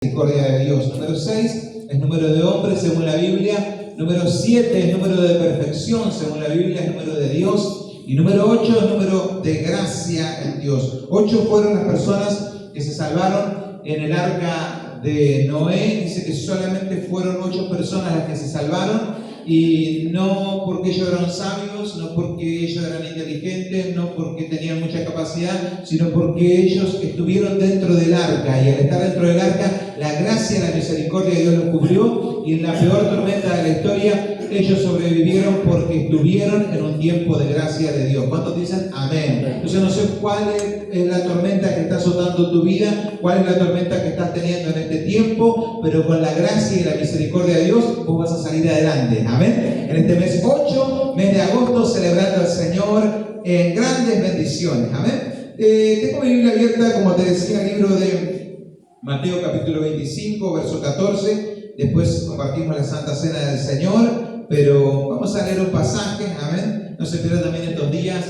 misericordia de Dios. Número 6 es número de hombre según la Biblia. Número 7 es número de perfección según la Biblia, es número de Dios. Y número 8 es número de gracia en Dios. 8 fueron las personas que se salvaron en el arca de Noé. Dice que solamente fueron 8 personas las que se salvaron. Y no porque ellos eran sabios, no porque ellos eran inteligentes, no porque tenían mucha capacidad, sino porque ellos estuvieron dentro del arca. Y al estar dentro del arca, la gracia y la misericordia de Dios los cubrió. Y en la peor tormenta de la historia, ellos sobrevivieron porque estuvieron en un tiempo de gracia de Dios. ¿Cuántos dicen amén? Entonces no sé cuál es la tormenta que está azotando tu vida, cuál es la tormenta que estás teniendo en este tiempo, pero con la gracia y la misericordia de Dios vos vas a salir adelante. Amén. En este mes 8, mes de agosto, celebrando al Señor en grandes bendiciones. Amén. Tengo mi Biblia abierta, como te decía, el libro de Mateo capítulo 25, verso 14. Después compartimos la Santa Cena del Señor, pero vamos a leer un pasaje. Amén. No se pierdan también estos días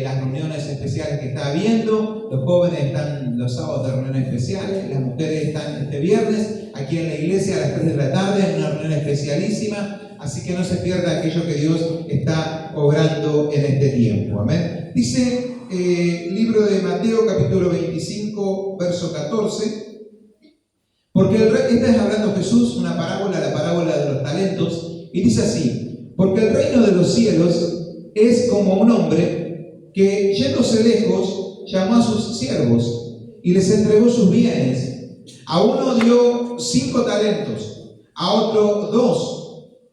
las reuniones especiales que está habiendo. Los jóvenes están los sábados de reuniones especiales, las mujeres están este viernes aquí en la iglesia a las 3 de la tarde en una reunión especialísima. Así que no se pierda aquello que Dios está obrando en este tiempo. Amén. Dice libro de Mateo capítulo 25 verso 14. Porque el rey, esta es hablando Jesús, una parábola, la parábola de los talentos, y dice así: porque el reino de los cielos es como un hombre que, yéndose lejos, llamó a sus siervos y les entregó sus bienes. A uno dio 5 talentos, a otro 2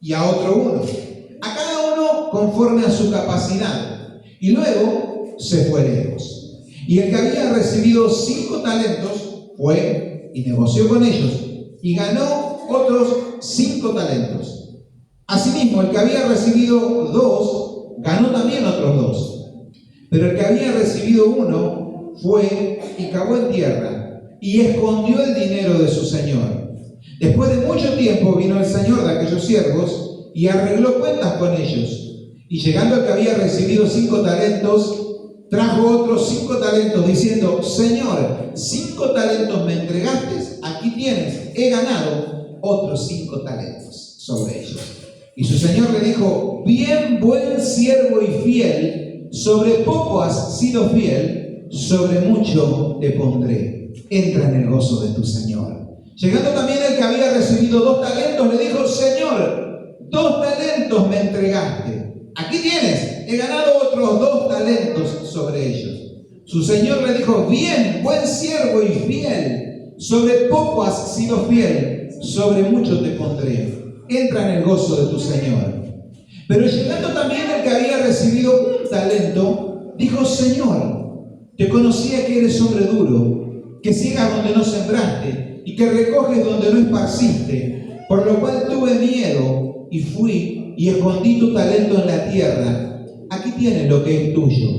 y a otro 1, a cada uno conforme a su capacidad, y luego se fue lejos. Y el que había recibido 5 talentos fue y negoció con ellos, y ganó otros 5 talentos. Asimismo, el que había recibido 2, ganó también otros 2. Pero el que había recibido 1, fue y cavó en tierra, y escondió el dinero de su señor. Después de mucho tiempo vino el señor de aquellos siervos, y arregló cuentas con ellos. Y llegando al que había recibido 5 talentos, trajo otros 5 talentos, diciendo: Señor, 5 talentos me entregaste, aquí tienes, he ganado otros 5 talentos sobre ellos. Y su señor le dijo: bien, buen siervo y fiel, sobre poco has sido fiel, sobre mucho te pondré. Entra en el gozo de tu señor. Llegando también el que había recibido 2 talentos, le dijo: Señor, 2 talentos me entregaste, aquí tienes, he ganado otros 2 talentos sobre ellos. Su señor le dijo: bien, buen siervo y fiel, sobre poco has sido fiel, sobre mucho te pondré. Entra en el gozo de tu señor. Pero llegando también el que había recibido 1 talento, dijo: Señor, te conocía que eres hombre duro, que ciegas donde no sembraste y que recoges donde no esparciste, por lo cual tuve miedo y fui y escondí tu talento en la tierra. Aquí tienes lo que es tuyo.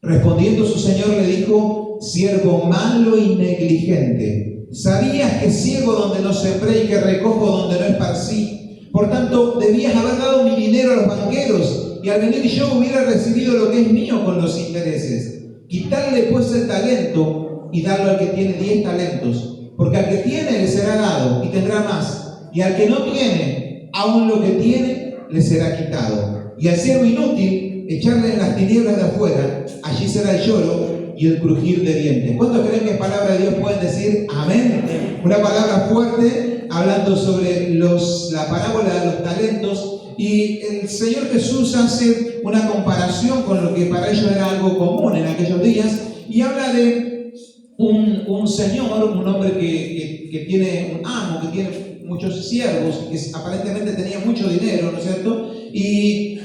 Respondiendo su señor le dijo: siervo malo y negligente, sabías que ciego donde no sembré y que recojo donde no esparcí. Por tanto, debías haber dado mi dinero a los banqueros, y al venir yo hubiera recibido lo que es mío con los intereses. Quitarle pues el talento y darlo al que tiene 10 talentos, porque al que tiene le será dado y tendrá más, y al que no tiene, aún lo que tiene le será quitado. Y al siervo inútil, echarle en las tinieblas de afuera, allí será el lloro y el crujir de dientes. ¿Cuántos creen que es palabra de Dios? Pueden decir amén. Una palabra fuerte, hablando sobre la parábola de los talentos. Y el Señor Jesús hace una comparación con lo que para ellos era algo común en aquellos días, y habla de un señor, un hombre que tiene un amo, que tiene muchos siervos, que aparentemente tenía mucho dinero, ¿no es cierto? Y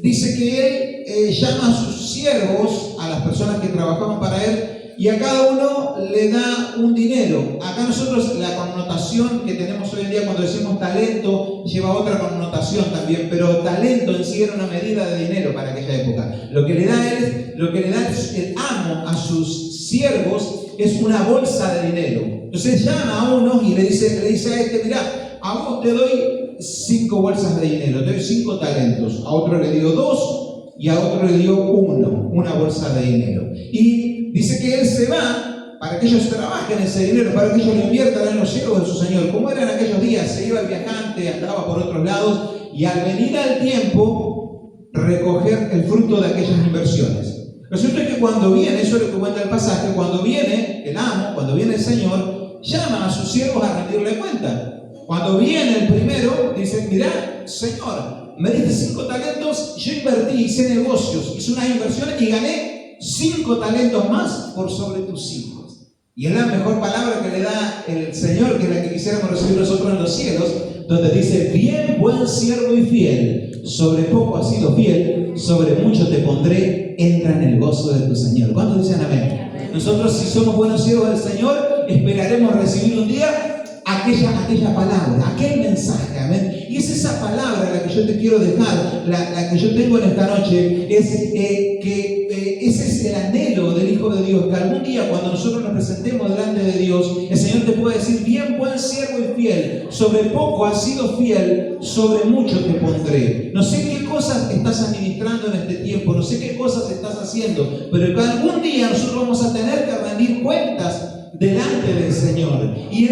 dice que él llama a sus siervos, a las personas que trabajaban para él, y a cada uno le da un dinero. Acá nosotros la connotación que tenemos hoy en día cuando decimos talento lleva otra connotación también, pero talento en sí era una medida de dinero para aquella época. Lo que le da el amo a sus siervos es una bolsa de dinero. Entonces llama a uno y le dice a este: mirá, a vos te doy 5 bolsas de dinero, te doy 5 talentos. A otro le dio 2 y a otro le dio 1, una bolsa de dinero. Y dice que él se va para que ellos trabajen ese dinero, para que ellos lo inviertan en los siervos de su Señor. Como eran aquellos días, se iba el viajante, andaba por otros lados, y al venir al tiempo, recoger el fruto de aquellas inversiones. Resulta que cuando viene, eso es lo que cuenta el pasaje, cuando viene el amo, cuando viene el Señor, llama a sus siervos a rendirle cuenta. Cuando viene el primero, dice: mirá, Señor, me diste 5 talentos, yo invertí, hice negocios, hice unas inversiones y gané 5 talentos más por sobre tus hijos. Y es la mejor palabra que le da el Señor, que es la que quisiéramos recibir nosotros en los cielos, donde dice: bien, buen siervo y fiel, sobre poco has sido fiel, sobre mucho te pondré, entra en el gozo de tu Señor. ¿Cuántos dicen amén? Nosotros, si somos buenos siervos del Señor, esperaremos recibir un día aquella palabra, aquel mensaje, amén. Y es esa palabra la que yo te quiero dejar, la que yo tengo en esta noche, es que ese es el anhelo del Hijo de Dios, que algún día cuando nosotros nos presentemos delante de Dios, el Señor te puede decir: bien, buen siervo y fiel, sobre poco has sido fiel, sobre mucho te pondré. No sé qué cosas estás administrando en este tiempo, no sé qué cosas estás haciendo, pero que algún día nosotros vamos a tener que rendir cuentas delante del Señor. Y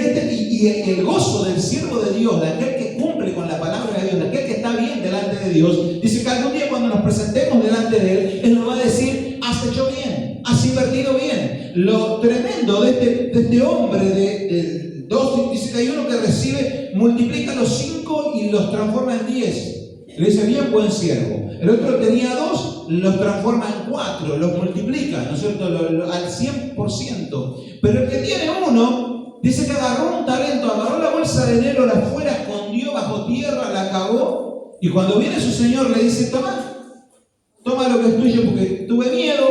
el gozo del siervo de Dios, de aquel que cumple con la palabra de Dios, de aquel que está bien delante de Dios, dice que algún día cuando nos presentemos delante de Él, Él nos va a decir: has hecho bien, has invertido bien. Lo tremendo de este hombre de 2, dice que hay uno que recibe, multiplica los 5 y los transforma en 10. Le dice: bien, buen siervo. El otro tenía 2, los transforma en 4, los multiplica, ¿no es cierto?, al 100%. Pero el que tiene 1, dice que agarró un talento, agarró la bolsa de dinero, la fue, la escondió bajo tierra, la cavó, y cuando viene su Señor le dice: toma lo que es tuyo, porque tuve miedo,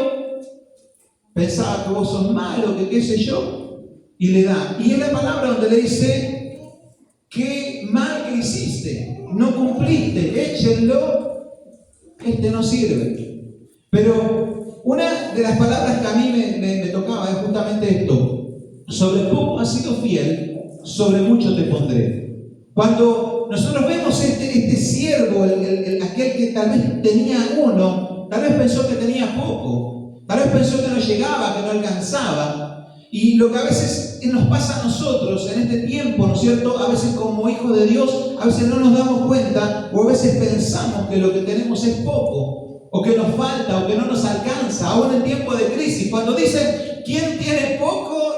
pensaba que vos sos malo, que qué sé yo, y le da. Y es la palabra donde le dice: qué mal que hiciste, no cumpliste, échenlo, este no sirve. Pero una de las palabras que a mí me tocaba es justamente esto: sobre poco has sido fiel, sobre mucho te pondré. Cuando nosotros vemos este siervo, aquel que tal vez tenía 1, tal vez pensó que tenía poco, tal vez pensó que no llegaba, que no alcanzaba. Y lo que a veces nos pasa a nosotros en este tiempo, ¿no es cierto?, a veces como hijos de Dios, a veces no nos damos cuenta, o a veces pensamos que lo que tenemos es poco, o que nos falta, o que no nos alcanza, aún en tiempo de crisis. Cuando dicen: ¿quién tiene poco?,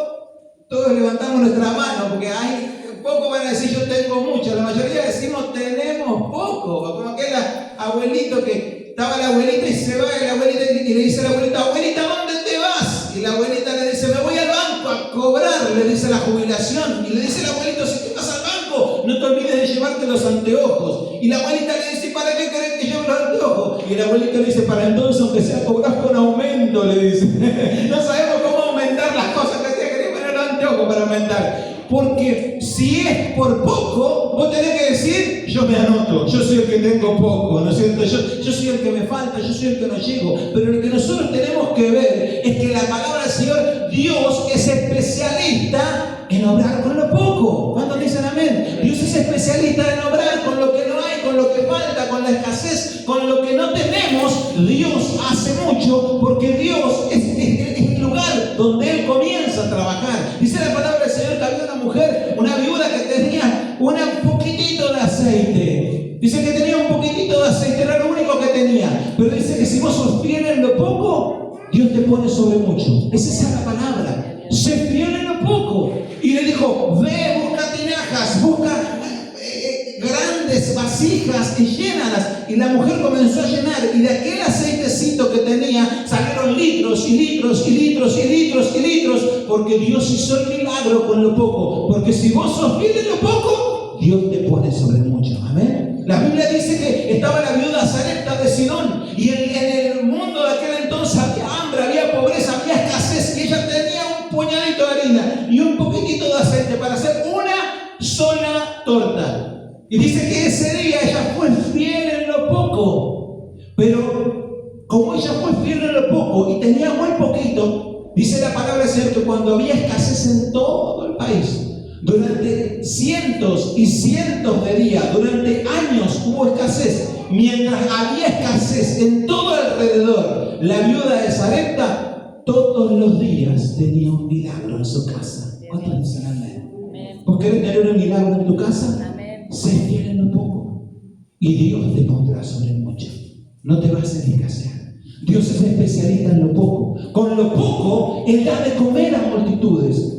todos levantamos nuestra mano, porque hay poco, van a decir: yo tengo mucho. La mayoría decimos: tenemos poco. Como aquel abuelito que estaba la abuelita y se va, y la abuelita y le dice a la abuelita: abuelita, ¿dónde te vas? Y la abuelita le dice: me voy al banco a cobrar, le dice la jubilación. Y le dice el abuelito: si te vas al banco, no te olvides de llevarte los anteojos. Y la abuelita le dice: ¿para qué querés que lleve los anteojos? Y el abuelito le dice: para entonces, aunque sea, cobrás con aumento, le dice. No sabemos cómo aumentar las cosas que hacía, quería poner los anteojos para aumentar. Porque si es por poco, vos tenés que decir: yo me anoto, yo soy el que tengo poco, ¿no es cierto? Yo soy el que me falta, yo soy el que no llego. Pero lo que nosotros tenemos que ver es que la palabra del Señor, Dios es especialista en obrar con lo poco. ¿Cuántos dicen amén? Dios es especialista en obrar con lo que no hay, con lo que falta, con la escasez, con lo que no tenemos. Dios hace mucho, porque Dios es el lugar donde Él comienza a trabajar. Dice la palabra del Señor que había una mujer, una viuda, que tenía un poquitito de aceite. Dice que tenía un poquitito de aceite, era lo único que tenía. Pero dice que si vos sos fiel en lo poco, Dios te pone sobre mucho. Es esa la palabra. Sé fiel en lo poco. Y le dijo: ve, busca tinajas, busca grandes vasijas y llénalas. Y la mujer comenzó a llenar, y de aquel aceitecito que tenía salieron litros y litros y litros y litros y litros, porque Dios hizo el milagro con lo poco. Porque si vos sos fiel en lo poco, Dios te pone sobre mucho. Amén. La Biblia dice que estaba la viuda Sarepta de Sidón, y en el mundo de aquel entonces había hambre, había pobreza, había escasez, y ella tenía un puñadito de harina y un poquitito de aceite para hacer una sola torta. Y dice que ese día ella fue fiel en lo poco. Pero como ella fue fiel en lo poco y tenía muy poquito, dice la palabra del Señor que cuando había escasez en todo el país, durante cientos y cientos de días, durante años hubo escasez. Mientras había escasez en todo alrededor, la viuda de Sarepta todos los días tenía un milagro en su casa. ¿Cuántos dicen amén? ¿Vos querés tener un milagro en tu casa? Sé fiel en lo poco y Dios te pondrá sobre mucho. No te vas a escasear. Dios es especialista en lo poco. Con lo poco, Él da de comer a multitudes.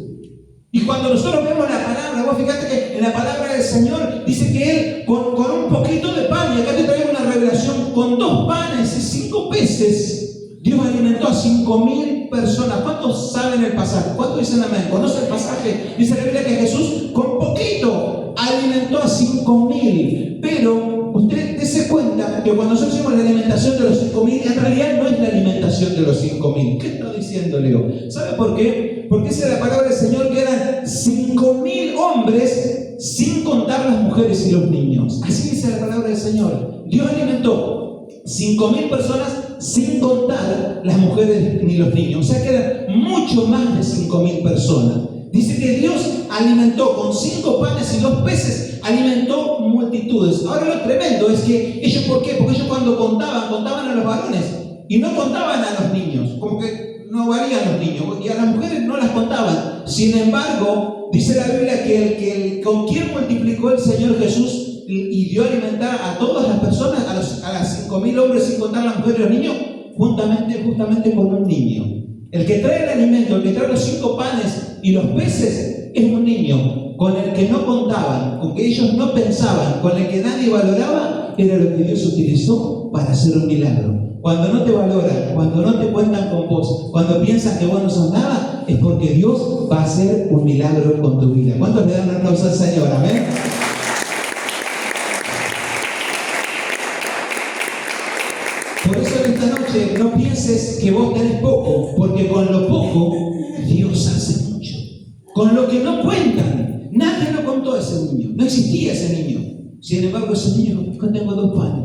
Y cuando nosotros vemos la palabra, vos fíjate que en la palabra del Señor dice que Él con un poquito de pan, y acá te traigo una revelación, con 2 panes y 5 peces, Dios alimentó a 5.000 personas. ¿Cuántos saben el pasaje? ¿Cuántos dicen amén? ¿Conocen el pasaje? Dice la Biblia que Jesús con poquito alimentó a 5.000. Pero usted dése cuenta que cuando nosotros hacemos la alimentación de los 5.000, en realidad no es la alimentación de los 5.000. ¿Qué está diciendo Leo? ¿Sabe por qué? Porque dice la palabra del Señor que eran 5.000 hombres sin contar las mujeres y los niños. Así dice la palabra del Señor. Dios alimentó 5.000 personas sin contar las mujeres ni los niños. O sea que eran mucho más de 5.000 personas. Dice que Dios alimentó con 5 panes y 2 peces, alimentó multitudes. Ahora lo tremendo es que ellos, ¿por qué? Porque ellos cuando contaban a los varones y no contaban a los niños, como que no valían los niños, y a las mujeres no las contaban. Sin embargo, dice la Biblia que con quien multiplicó el Señor Jesús y dio a alimentar a todas las personas, a las 5.000 hombres sin contar las mujeres y los niños, justamente con un niño. El que trae el alimento, el que trae los 5 panes y los peces, es un niño con el que no contaban, con que ellos no pensaban, con el que nadie valoraba, era lo que Dios utilizó para hacer un milagro. Cuando no te valoran, cuando no te cuentan con vos, cuando piensan que vos no sos nada, es porque Dios va a hacer un milagro con tu vida. ¿Cuántos le dan un aplauso al Señor? Amén. Por eso en esta noche no pienses que vos tenés poco, porque con lo poco Dios hace mucho. Con lo que no cuentan, nadie lo contó a ese niño, no existía ese niño. Sin embargo, ese niño dijo: yo tengo 2 panes,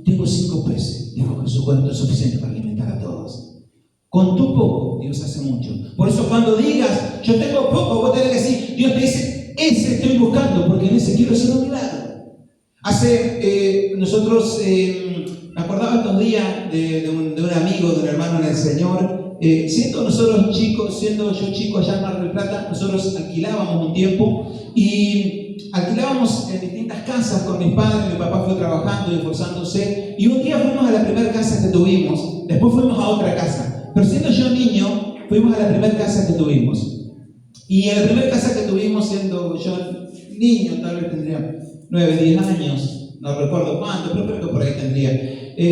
tengo 5 peces. Dijo Jesús: cuánto es suficiente para alimentar a todos. Con tu poco Dios hace mucho. Por eso cuando digas yo tengo poco, vos tenés que decir, Dios te dice, ese estoy buscando, porque en ese quiero hacer un milagro. Nosotros me acordaba estos días de un amigo, de un hermano en el Señor. Siendo yo chico allá en Mar del Plata, nosotros alquilábamos un tiempo y alquilábamos en distintas casas con mis padres. Mi papá fue trabajando y esforzándose, y un día fuimos a la primera casa que tuvimos, después fuimos a otra casa, pero siendo yo niño, fuimos a la primera casa que tuvimos. Y en la primera casa que tuvimos, siendo yo niño, tal vez tendría 9, 10 años, no recuerdo cuánto, pero creo que por ahí tendría.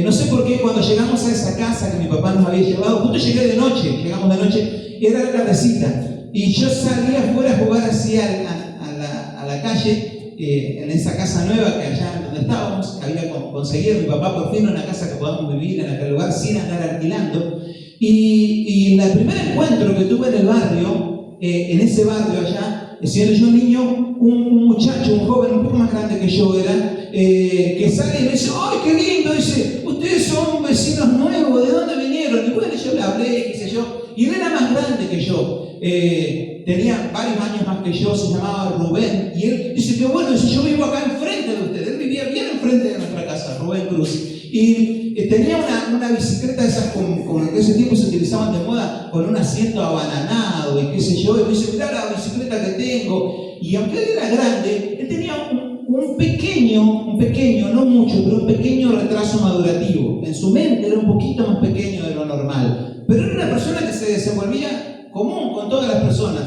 No sé por qué cuando llegamos a esa casa que mi papá nos había llevado, justo llegué de noche, llegamos de noche, era la tardecita, y yo salí afuera a jugar así a la calle, en esa casa nueva que allá donde estábamos, que había conseguido mi papá por fin una casa que podamos vivir en aquel lugar sin andar alquilando. Y el primer encuentro que tuve en el barrio, en ese barrio allá, siendo yo niño, un muchacho, un joven un poco más grande que yo era, que sale y me dice: ¡ay, qué lindo! Dice: ustedes son vecinos nuevos, ¿de dónde vinieron? Y bueno, yo le hablé, qué sé yo, y él era más grande que yo, tenía varios años más que yo, se llamaba Rubén, y él dice: qué bueno, dice, yo vivo acá enfrente de ustedes. Él vivía bien enfrente de nuestra casa, Rubén Cruz, y tenía una bicicleta de esas con que ese tiempo se utilizaban de moda, con un asiento abananado y qué sé yo, y me dice: mirá la bicicleta que tengo. Y aunque él era grande, él tenía un pequeño, no mucho, pero un pequeño retraso madurativo. En su mente era un poquito más pequeño de lo normal, pero era una persona que se desenvolvía común con todas las personas.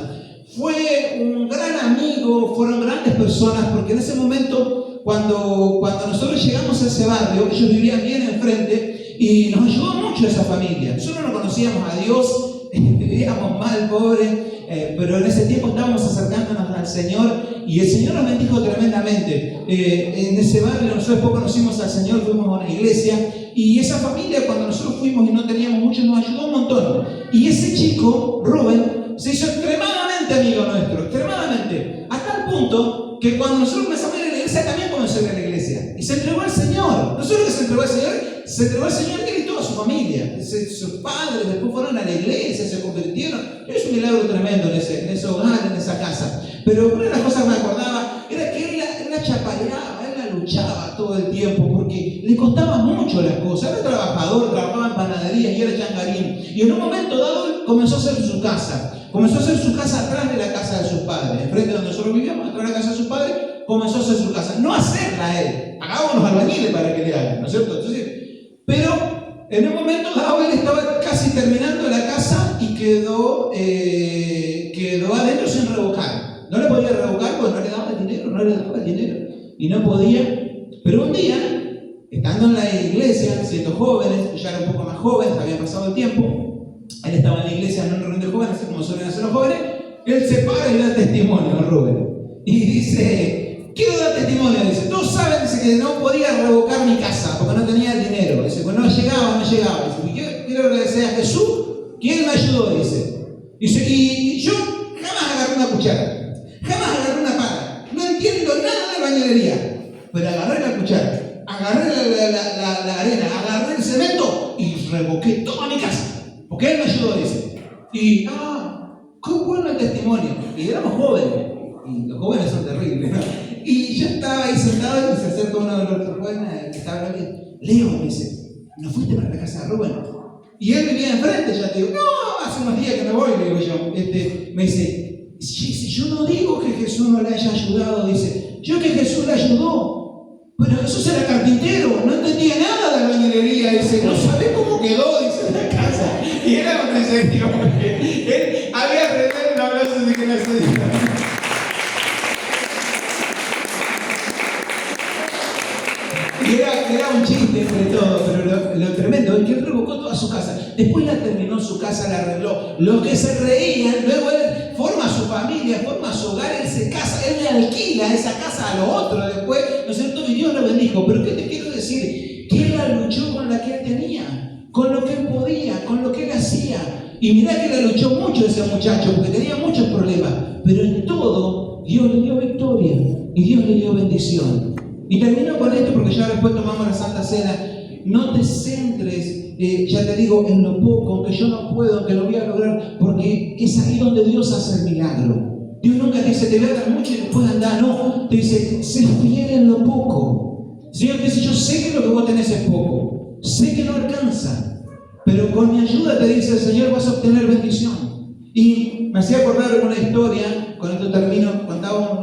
Fue un gran amigo, fueron grandes personas, porque en ese momento, cuando nosotros llegamos a ese barrio, ellos vivían bien enfrente y nos ayudó mucho esa familia. Nosotros no conocíamos a Dios, vivíamos mal, pobres, pero en ese tiempo estábamos acercándonos al Señor y el Señor nos bendijo tremendamente. En ese barrio nosotros después conocimos al Señor, fuimos a una iglesia, y esa familia, cuando nosotros fuimos y no teníamos mucho, nos ayudó un montón. Y ese chico, Rubén, se hizo extremadamente amigo nuestro, extremadamente, a tal punto que cuando nosotros comenzamos a ir a la iglesia, también comenzó a ir a la iglesia y se entregó al Señor. No solo que se entregó al Señor, se entregó al Señor él y toda su familia. Sus padres después fueron a la iglesia, se convirtieron. Es un milagro tremendo en ese hogar, en esa casa. Pero una de las cosas que me acordaba era que él la chapaleaba, él la luchaba todo el tiempo, porque le costaba mucho mucho las cosas, era trabajador, trabajaba en panadería y era changarín. Y en un momento dado comenzó a hacer su casa. Comenzó a hacer su casa atrás de la casa de sus padres. Enfrente de donde nosotros vivíamos, atrás de la casa de sus padres, comenzó a hacer su casa. No hacerla él, pagábamos los albañiles para que le hagan, ¿no es cierto? Entonces, pero en un momento dado él estaba casi terminando la casa y quedó adentro sin revocar. No le podía revocar porque no le daba el dinero. Y no podía. Pero un día, estando en la iglesia, siendo jóvenes, ya era un poco más jóvenes, había pasado el tiempo, él estaba en la iglesia en un reunión de jóvenes, así como suelen hacer los jóvenes, él se para y da testimonio a Rubén. Y dice, quiero dar testimonio, dice, todos saben, dice, que no podía revocar mi casa porque no tenía el dinero, dice, pues no llegaba, dice, quiero agradecer a Jesús, que él me ayudó, dice, y yo jamás agarré una cuchara, jamás agarré una pala, no entiendo nada de bañilería, pero agarré la cuchara, agarré la arena, agarré el cemento y revoqué toda mi casa, porque él me ayudó, dice, y qué bueno el testimonio, y éramos jóvenes, y los jóvenes son terribles, ¿no? Y yo estaba ahí sentado y se acerca uno de los otros jóvenes que estaba hablando, Leo, me dice, ¿no fuiste para la casa de Rubén? Y él vivía enfrente, ya te digo, no, hace unos días que me voy, le digo yo. Me dice, yo no digo que Jesús no le haya ayudado, dice, yo que Jesús le ayudó, pero Jesús era carpintero, no entendía nada de albañilería, dice, no sabe cómo quedó, dice, la casa. Y era un serio, porque él había aprendido un abrazo de que no se dijo. Era un chiste entre todos, pero lo tremendo es que él revocó toda su casa. Después la terminó su casa, la arregló. Los que se reían, luego él forma su familia, forma su hogar, él se casa, él le alquila esa casa a los otros después, ¿no es cierto? Y Dios lo bendijo. Pero ¿qué te quiero decir? Que él la luchó con la que él tenía, con lo que él podía, con lo que él hacía. Y mirá que la luchó mucho ese muchacho, porque tenía muchos problemas. Pero en todo, Dios le dio victoria y Dios le dio bendición. Y termino con esto porque ya después tomamos la Santa Cena. No te centres, ya te digo, en lo poco, aunque yo no puedo, aunque lo voy a lograr, porque es ahí donde Dios hace el milagro. Dios nunca te dice, te voy a dar mucho y después andar. No, te dice, sé fiel en lo poco. Señor te dice, yo sé que lo que vos tenés es poco, sé que no alcanza, pero con mi ayuda te dice el Señor vas a obtener bendición. Y me hacía acordar de una historia, con esto termino, contaba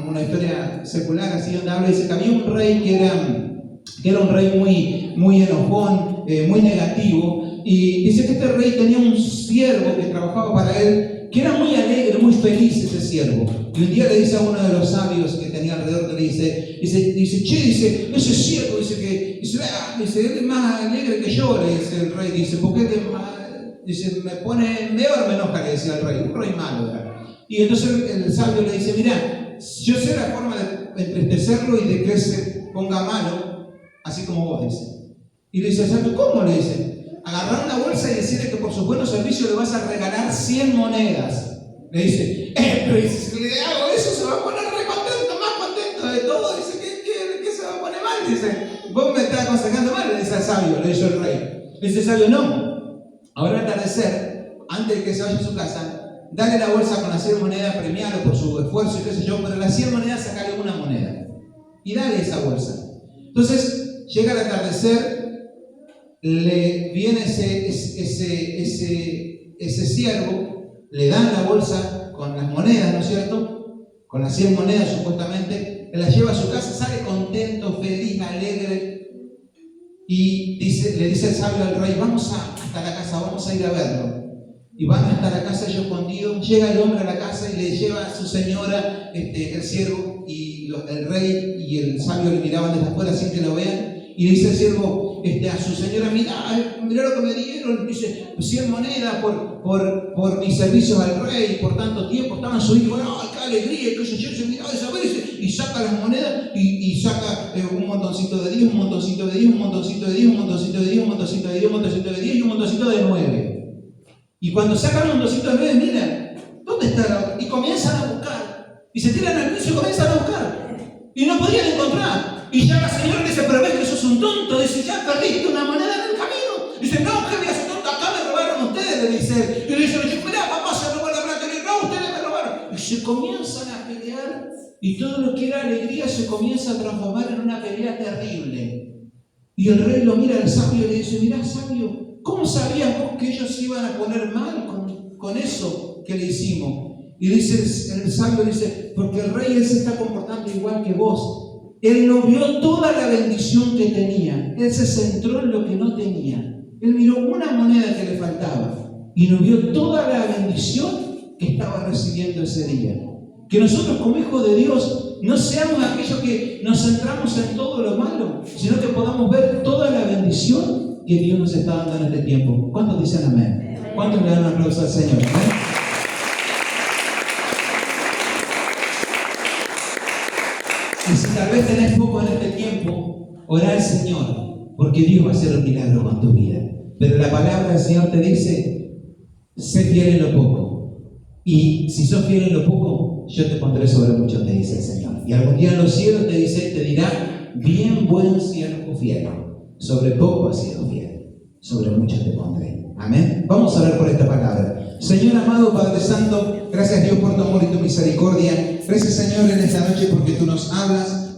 una historia secular, así donde habla, dice que había un rey que era un rey muy enojón, muy negativo, y dice que este rey tenía un siervo que trabajaba para él, que era muy alegre, muy feliz ese siervo. Y un día le dice a uno de los sabios que tenía alrededor, le dice, ese siervo, dice, él es más alegre que yo, le dice el rey, dice, porque él es más, dice, me pone peor, me enoja, le decía el rey, un rey malo era. Y entonces el sabio le dice, mira, yo sé la forma de entristecerlo y de que él se ponga malo, así como vos, dice. Y le dice, ¿sabes cómo? Le dice, agarrar una bolsa y decirle que por sus buenos servicios le vas a regalar 100 monedas. Le dice, pero si le hago eso se va a poner re contento, más contento de todo. Dice, ¿qué se va a poner mal? Dice, vos me estás aconsejando mal, le dice al sabio, le dice el rey. Le dice el sabio, no, ahora al atardecer, antes de que se vaya a su casa, dale la bolsa con las 100 monedas, premiarlo por su esfuerzo y qué sé yo, pero las 100 monedas sacale una moneda y dale esa bolsa. Entonces llega el atardecer, le viene ese siervo, le dan la bolsa con las monedas, ¿no es cierto? Con las 100 monedas supuestamente, la lleva a su casa, sale contento, feliz, alegre y le dice el sabio al rey, vamos hasta la casa, vamos a ir a verlo. Y van hasta la casa ellos escondidos, llega el hombre a la casa y le lleva a su señora, el siervo, y el rey y el sabio le miraban desde afuera sin que lo vean, y le dice el siervo a su señora, mira lo que me dieron, dice, 100 monedas por mis servicios al rey, por tanto tiempo, estaba su hijo, no, qué alegría, que yo miraba esa vez, y saca las monedas, y saca un montoncito de 10, un montoncito de 10, un montoncito de 10, un montoncito de 10, un montoncito de 10, un montoncito de 10, y un montoncito de 9. Y cuando sacan un montoncito de 9, miran, ¿dónde está la otra? Y comienzan a buscar. Y se tiran al piso y comienzan a buscar. Y no podían encontrar. Y ya la señora dice, pero ves que sos un tonto. Dice, ya perdiste una moneda en el camino. Dice, no, ¿qué voy a hacer tonto? Acá me robaron ustedes, le dice. Y le dice, mirá, papá se robó la plata. Y le dice, no, ustedes me robaron. Y se comienzan a pelear. Y todo lo que era alegría se comienza a transformar en una pelea terrible. Y el rey lo mira al sabio y le dice, mirá sabio, ¿cómo sabías vos que ellos se iban a poner mal con eso que le hicimos? Y dice, el sabio dice, porque el rey él se está comportando igual que vos. Él no vio toda la bendición que tenía. Él se centró en lo que no tenía. Él miró una moneda que le faltaba y no vio toda la bendición que estaba recibiendo ese día. Que nosotros como hijos de Dios no seamos aquellos que nos centramos en todo lo malo, sino que podamos ver toda la bendición que Dios nos está dando en este tiempo. ¿Cuántos dicen amén? ¿Cuántos le dan un aplauso al Señor? ¿Amén? Y si tal vez tenés poco en este tiempo, orá al Señor, porque Dios va a hacer un milagro con tu vida. Pero la palabra del Señor te dice, sé fiel en lo poco. Y si sos fiel en lo poco, yo te pondré sobre mucho, te dice el Señor. Y algún día en los cielos te dirá, bien buen siervo fiel. Sobre poco has sido fiel, sobre mucho te pondré. Amén. Vamos a orar por esta palabra. Señor amado Padre Santo, gracias Dios por tu amor y tu misericordia. Gracias Señor en esta noche porque tú nos hablas.